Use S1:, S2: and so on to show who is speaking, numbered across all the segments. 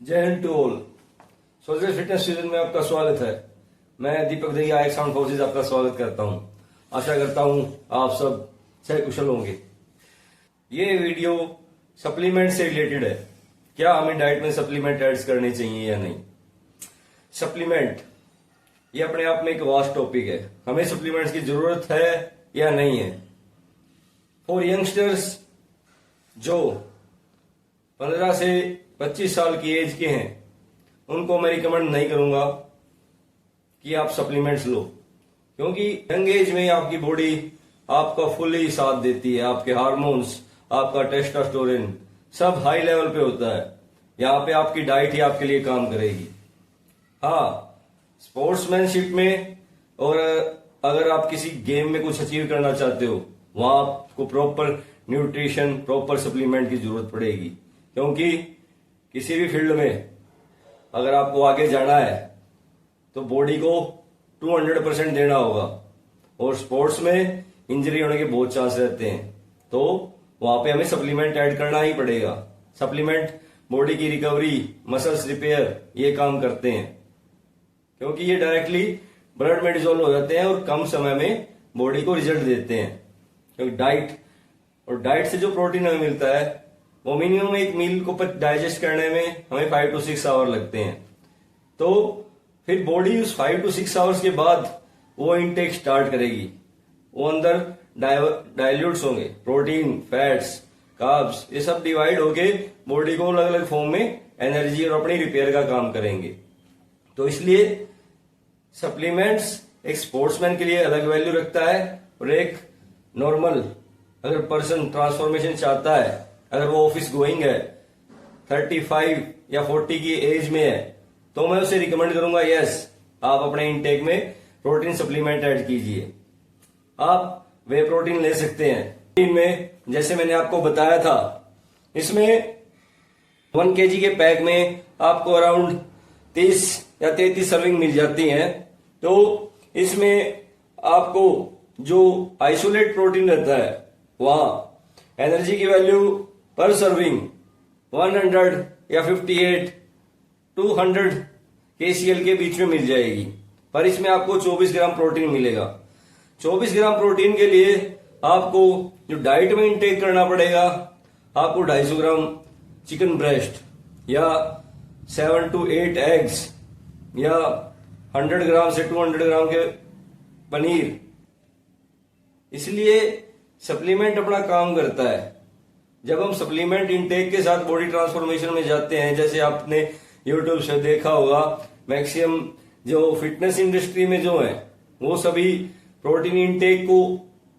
S1: जय हिंद to all. Soldier fitness season में आपका स्वागत है। मैं दीपक दहिया एक साउंड फोर्सेज आपका स्वागत करता हूं। आशा करता हूं आप सब सही कुशल होंगे। ये वीडियो सप्लीमेंट से रिलेटेड है। क्या हमें डाइट में सप्लीमेंट एड्स करने चाहिए या नहीं। सप्लीमेंट ये अपने आप में एक वास्ट टॉपिक है। हमें सप्लीमेंट्स की जरूरत है या नहीं है। फॉर यंगस्टर्स जो 15 से 25 साल की एज के हैं, उनको मैं रिकमेंड नहीं करूंगा कि आप सप्लीमेंट्स लो, क्योंकि यंग एज में आपकी बॉडी आपका फुली साथ देती है। आपके हार्मोन्स, आपका टेस्टोस्टेरोन सब हाई लेवल पे होता है। यहाँ पे आपकी डाइट ही आपके लिए काम करेगी। हाँ, स्पोर्ट्समैनशिप में और अगर आप किसी गेम में कुछ अचीव करना चाहते हो, वहां आपको प्रॉपर न्यूट्रिशन, प्रॉपर सप्लीमेंट की जरूरत पड़ेगी। क्योंकि किसी भी फील्ड में अगर आपको आगे जाना है तो बॉडी को 200% देना होगा, और स्पोर्ट्स में इंजरी होने के बहुत चांस रहते हैं। तो वहां पे हमें सप्लीमेंट ऐड करना ही पड़ेगा। सप्लीमेंट बॉडी की रिकवरी, मसल्स रिपेयर ये काम करते हैं, क्योंकि ये डायरेक्टली ब्लड में डिजोल्व हो जाते हैं और कम समय में बॉडी को रिजल्ट देते हैं। क्योंकि डाइट से जो प्रोटीन हमें मिलता है वो मिनिमम एक मील को डाइजेस्ट करने में हमें 5 to 6 आवर लगते हैं। तो फिर बॉडी उस 5 to 6 आवर्स के बाद वो इनटेक स्टार्ट करेगी। वो अंदर डाइल्यूट्स होंगे, प्रोटीन, फैट्स, कार्ब्स, ये सब डिवाइड होके बॉडी को अलग अलग फॉर्म में एनर्जी और अपनी रिपेयर का काम करेंगे। तो इसलिए सप्लीमेंट्स एक स्पोर्ट्समैन के लिए अलग वैल्यू रखता है, और एक नॉर्मल अगर पर्सन ट्रांसफॉर्मेशन चाहता है, अगर वो ऑफिस गोइंग है, 35 या 40 की एज में है, तो मैं उसे रिकमेंड करूंगा यस, आप अपने इनटेक में प्रोटीन सप्लीमेंट ऐड कीजिए। आप वे प्रोटीन ले सकते हैं। इनमें जैसे मैंने आपको बताया था, इसमें 1 kg के पैक में आपको अराउंड 30 या 33 सर्विंग मिल जाती हैं। तो इसमें आपको जो आइसोलेट प्रोटीन रहता है, वहां एनर्जी की वैल्यू पर सर्विंग 100 या 58 200 kcal के बीच में मिल जाएगी। पर इसमें आपको 24 ग्राम प्रोटीन मिलेगा। 24 ग्राम प्रोटीन के लिए आपको जो डाइट में इंटेक करना पड़ेगा, आपको 250 ग्राम चिकन ब्रेस्ट या 7 to 8 एग्स या 100 ग्राम से 200 ग्राम के पनीर। इसलिए सप्लीमेंट अपना काम करता है। जब हम सप्लीमेंट इंटेक के साथ बॉडी ट्रांसफॉर्मेशन में जाते हैं, जैसे आपने यूट्यूब से देखा होगा, मैक्सिमम जो फिटनेस इंडस्ट्री में जो है वो सभी प्रोटीन इंटेक को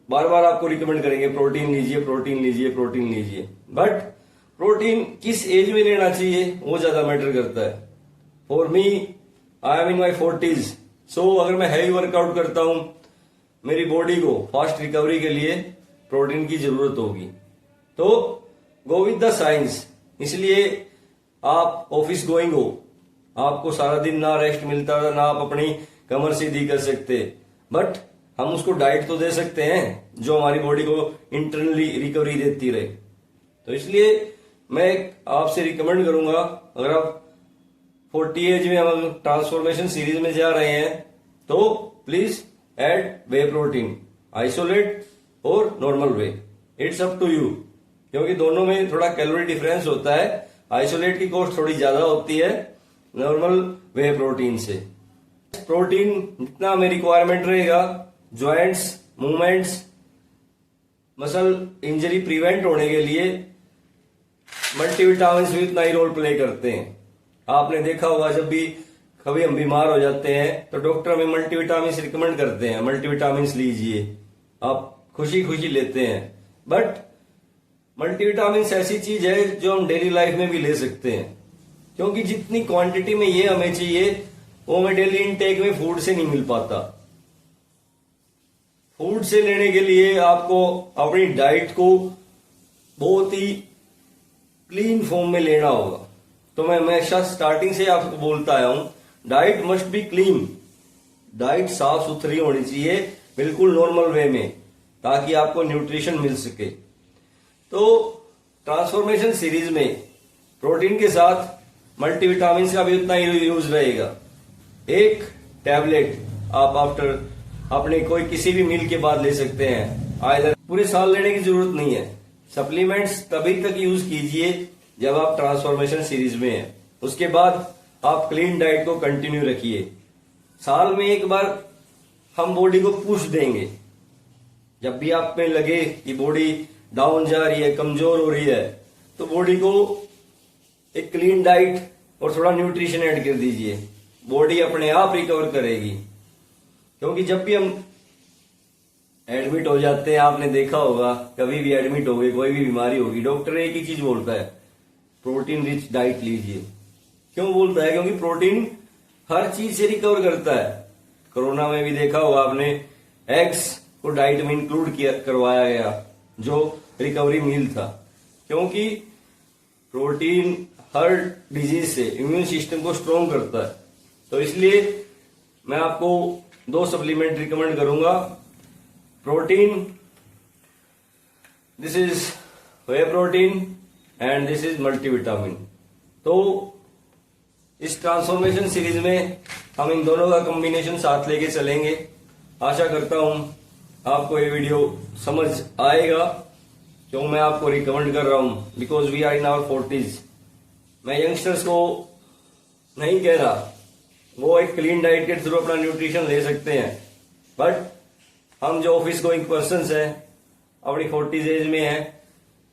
S1: बार बार आपको रिकमेंड करेंगे, प्रोटीन लीजिए, प्रोटीन लीजिए, प्रोटीन लीजिए। बट प्रोटीन किस एज में लेना चाहिए वो ज्यादा मैटर करता है। For me, I am in my 40s, सो अगर मैं हैवी वर्कआउट करता हूं, मेरी बॉडी को फास्ट रिकवरी के लिए प्रोटीन की जरूरत होगी। तो गो विद द साइंस। इसलिए आप ऑफिस गोइंग हो, आपको सारा दिन ना रेस्ट मिलता, ना आप अपनी कमर सीधी कर सकते, बट हम उसको डाइट तो दे सकते हैं जो हमारी बॉडी को इंटरनली रिकवरी देती रहे। तो इसलिए मैं आपसे रिकमेंड करूंगा, अगर आप 40 एज में हम ट्रांसफॉर्मेशन सीरीज में जा रहे हैं, तो please add whey protein, isolate और normal whey. It's up to you, क्योंकि दोनों में थोड़ा कैलोरी डिफरेंस होता है। आइसोलेट की कॉस्ट थोड़ी ज्यादा होती है नॉर्मल वे प्रोटीन से। प्रोटीन जितना हमें रिक्वायरमेंट रहेगा, joints, movements, muscle injury prevent होने के लिए मल्टीविटामिन भी उतना ही रोल प्ले करते हैं। आपने देखा होगा, जब भी कभी हम बीमार हो जाते हैं तो डॉक्टर हमें मल्टीविटामिन रिकमेंड करते हैं, मल्टीविटामिन लीजिए, आप खुशी खुशी लेते हैं। बट मल्टीविटामिन ऐसी चीज है जो हम डेली लाइफ में भी ले सकते हैं, क्योंकि जितनी क्वांटिटी में ये हमें चाहिए वो हमें डेली इनटेक में फूड से नहीं मिल पाता। फूड से लेने के लिए आपको अपनी डाइट को बहुत ही क्लीन फॉर्म में लेना होगा। तो मैं हमेशा स्टार्टिंग से आपको बोलता आया हूं, diet must be clean. Diet साफ सुथरी होनी चाहिए, बिल्कुल नॉर्मल वे में, ताकि आपको न्यूट्रिशन मिल सके। तो ट्रांसफॉर्मेशन सीरीज में प्रोटीन के साथ मल्टीविटामिन का भी उतना ही यूज रहेगा। एक टैबलेट आप आफ्टर अपने कोई किसी भी मील के बाद ले सकते हैं, आइदर पूरे साल लेने की जरूरत नहीं है। सप्लीमेंट्स तभी तक यूज कीजिए जब आप ट्रांसफॉर्मेशन सीरीज में हैं। उसके बाद आप क्लीन डाइट को कंटिन्यू रखिए। साल में एक बार हम बॉडी को पुश देंगे। जब भी आप में लगे कि बॉडी डाउन जा रही है, कमजोर हो रही है, तो बॉडी को एक क्लीन डाइट और थोड़ा न्यूट्रिशन ऐड कर दीजिए। बॉडी अपने आप रिकवर करेगी। क्योंकि जब भी हम एडमिट हो जाते हैं, आपने देखा होगा, कभी भी एडमिट हो गए, कोई भी बीमारी होगी, डॉक्टर एक ही चीज बोलता है, प्रोटीन रिच डाइट लीजिए। क्यों बोलता है? क्योंकि प्रोटीन हर चीज से रिकवर करता है। कोरोना में भी देखा होगा आपने, एग्स को डाइट में इंक्लूड करवाया गया, जो रिकवरी मील था। क्योंकि प्रोटीन हर डिजीज से इम्यून सिस्टम को स्ट्रोंग करता है। तो इसलिए मैं आपको 2 सप्लीमेंट रिकमेंड करूंगा। Protein, this is whey protein and this is multivitamin. तो इस ट्रांसफॉर्मेशन सीरीज में हम इन दोनों का कॉम्बिनेशन साथ लेके चलेंगे। आशा करता हूं आपको ये वीडियो समझ आएगा, क्यों मैं आपको रिकमेंड कर रहा हूं, because we are in our 40s। मैं यंगस्टर्स को नहीं कह रहा, वो एक क्लीन डाइट के थ्रू अपना न्यूट्रिशन ले सकते हैं, बट हम जो ऑफिस गोइंग पर्सन्स हैं, अपनी 40s एज में हैं,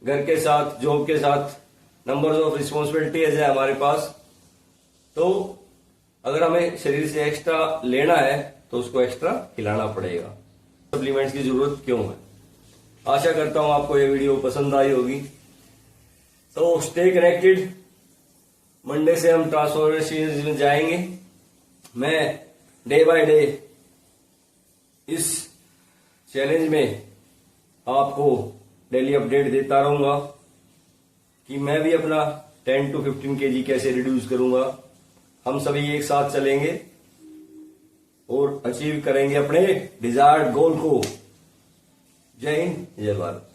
S1: घर के साथ, जॉब के साथ नंबर्स ऑफ रिस्पॉन्सिबिलिटीज है हमारे पास, तो अगर हमें शरीर से एक्स्ट्रा लेना है तो उसको एक्स्ट्रा खिलाना पड़ेगा। सप्लीमेंट्स की जरूरत क्यों है? आशा करता हूं आपको ये वीडियो पसंद आई होगी। तो स्टे कनेक्टेड। मंडे से हम ट्रांसफॉर्मेशन में जाएंगे। मैं डे बाय डे इस चैलेंज में आपको डेली अपडेट देता रहूंगा कि मैं भी अपना 10 to 15 kg कैसे रिड्यूस करूंगा। हम सभी एक साथ चलेंगे और अचीव करेंगे अपने डिजायर्ड गोल को। जय हिंद, जय भारत।